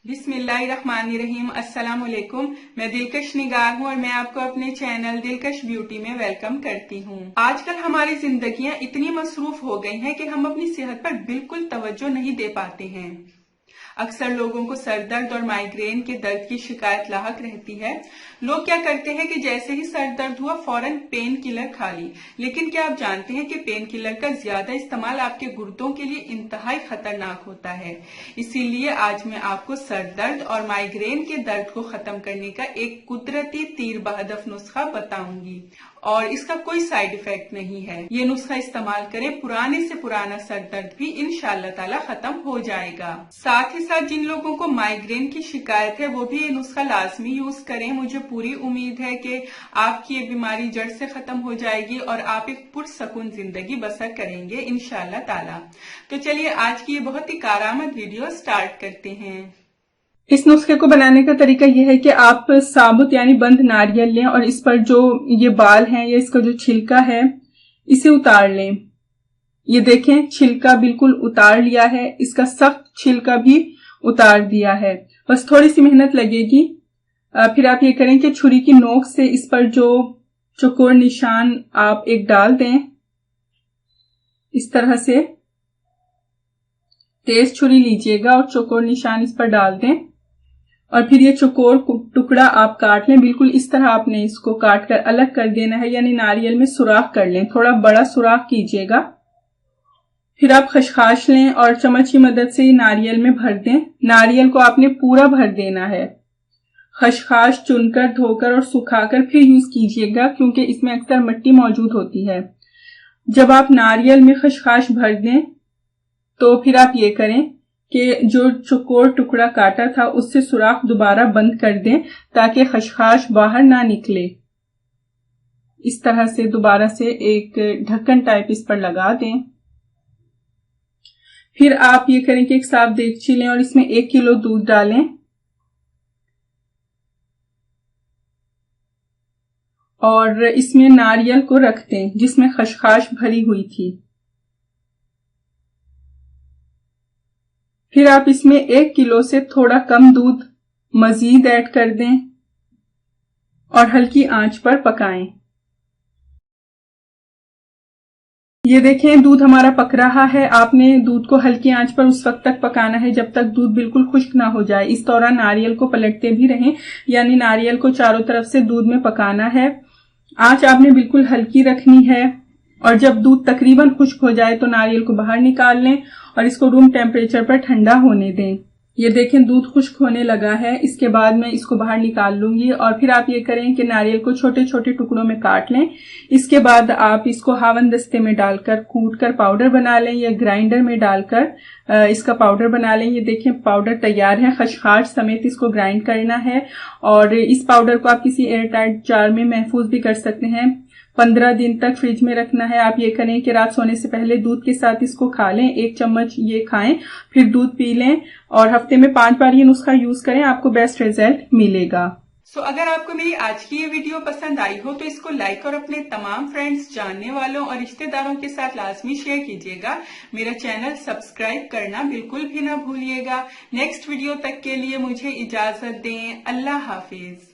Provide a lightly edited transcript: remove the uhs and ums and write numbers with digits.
बिस्मिल्लाहिर्रहमानिर्रहीम। अस्सलाम वालेकुम। मैं दिलकश निगार हूँ और मैं आपको अपने चैनल दिलकश ब्यूटी में वेलकम करती हूँ। आजकल हमारी जिंदगियां इतनी मसरूफ हो गई हैं कि हम अपनी सेहत पर बिल्कुल तवज्जो नहीं दे पाते हैं। अक्सर लोगों को सर दर्द और माइग्रेन के दर्द की शिकायत लाहक रहती है। लोग क्या करते हैं कि जैसे ही सर दर्द हुआ फौरन पेन किलर खा ली, लेकिन क्या आप जानते हैं कि पेन किलर का ज्यादा इस्तेमाल आपके गुर्दों के लिए इंतहाई खतरनाक होता है। इसीलिए आज मैं आपको सर दर्द और माइग्रेन के दर्द को खत्म करने का एक कुदरती तीर बहदफ नुस्खा बताऊंगी और इसका कोई साइड इफेक्ट नहीं है। ये नुस्खा इस्तेमाल करें, पुराने से पुराना सर दर्द भी इंशाअल्लाह ताला खत्म हो जाएगा। साथ ही साथ जिन लोगों को माइग्रेन की शिकायत है वो भी ये नुस्खा लाजमी यूज करें। मुझे पूरी उम्मीद है कि आपकी ये बीमारी जड़ से खत्म हो जाएगी और आप एक पुरसकून जिंदगी बसर करेंगे इंशाअल्लाह ताला। तो चलिए आज की ये बहुत ही कारआमद वीडियो स्टार्ट करते हैं। इस नुस्खे को बनाने का तरीका यह है कि आप साबुत यानी बंद नारियल लें और इस पर जो ये बाल हैं या इसका जो छिलका है इसे उतार लें। ये देखें छिलका बिल्कुल उतार लिया है, इसका सख्त छिलका भी उतार दिया है। बस थोड़ी सी मेहनत लगेगी। फिर आप ये करें कि छुरी की नोक से इस पर जो चौकोर निशान आप एक डाल दें। इस तरह से तेज छुरी लीजिएगा और चौकोर निशान इस पर डाल दें और फिर ये चौकोर टुकड़ा आप काट लें। बिल्कुल इस तरह आपने इसको काट कर अलग कर देना है, यानी नारियल में सुराख कर लें, थोड़ा बड़ा सुराख कीजिएगा। फिर आप खसखस लें और चम्मच की मदद से नारियल में भर दें। नारियल को आपने पूरा भर देना है। खसखस चुनकर धोकर और सुखाकर फिर यूज कीजिएगा क्योंकि इसमें अक्सर मिट्टी मौजूद होती है। जब आप नारियल में खसखस भर दें तो फिर आप ये करें कि जो चौकोर टुकड़ा काटा था उससे सुराख दोबारा बंद कर दें ताकि खसखस बाहर ना निकले। इस तरह से दोबारा से एक ढक्कन टाइप इस पर लगा दें। फिर आप ये करें कि एक साफ देगची लें और इसमें 1 किलो दूध डालें और इसमें नारियल को रख दें जिसमें खसखस भरी हुई थी। फिर आप इसमें 1 किलो से थोड़ा कम दूध मजीद ऐड कर दें और हल्की आंच पर पकाएं। ये देखें दूध हमारा पक रहा है। आपने दूध को हल्की आंच पर उस वक्त तक पकाना है जब तक दूध बिल्कुल खुश्क ना हो जाए। इस दौरान नारियल को पलटते भी रहें, यानी नारियल को चारों तरफ से दूध में पकाना है। आंच आपने बिल्कुल हल्की रखनी है और जब दूध तकरीबन खुश्क हो जाए तो नारियल को बाहर निकाल लें और इसको रूम टेम्परेचर पर ठंडा होने दें। ये देखें दूध खुश्क होने लगा है। इसके बाद मैं इसको बाहर निकाल लूंगी और फिर आप ये करें कि नारियल को छोटे छोटे टुकड़ों में काट लें। इसके बाद आप इसको हावन दस्ते में डालकर कूट कर पाउडर बना लें या ग्राइंडर में डालकर इसका पाउडर बना लें। ये देखें पाउडर तैयार है। खसखस समेत इसको ग्राइंड करना है और इस पाउडर को आप किसी एयर टाइट जार में महफूज भी कर सकते हैं। 15 दिन तक फ्रिज में रखना है। आप ये करें कि रात सोने से पहले दूध के साथ इसको खा लें। 1 चम्मच ये खाएं, फिर दूध पी लें और हफ्ते में 5 बार ये नुस्खा यूज करें, आपको बेस्ट रिजल्ट मिलेगा। अगर आपको मेरी आज की ये वीडियो पसंद आई हो तो इसको लाइक और अपने तमाम फ्रेंड्स, जानने वालों और रिश्तेदारों के साथ लाजमी शेयर कीजिएगा। मेरा चैनल सब्सक्राइब करना बिल्कुल भी ना भूलिएगा। नेक्स्ट वीडियो तक के लिए मुझे इजाजत दें। अल्लाह हाफिज।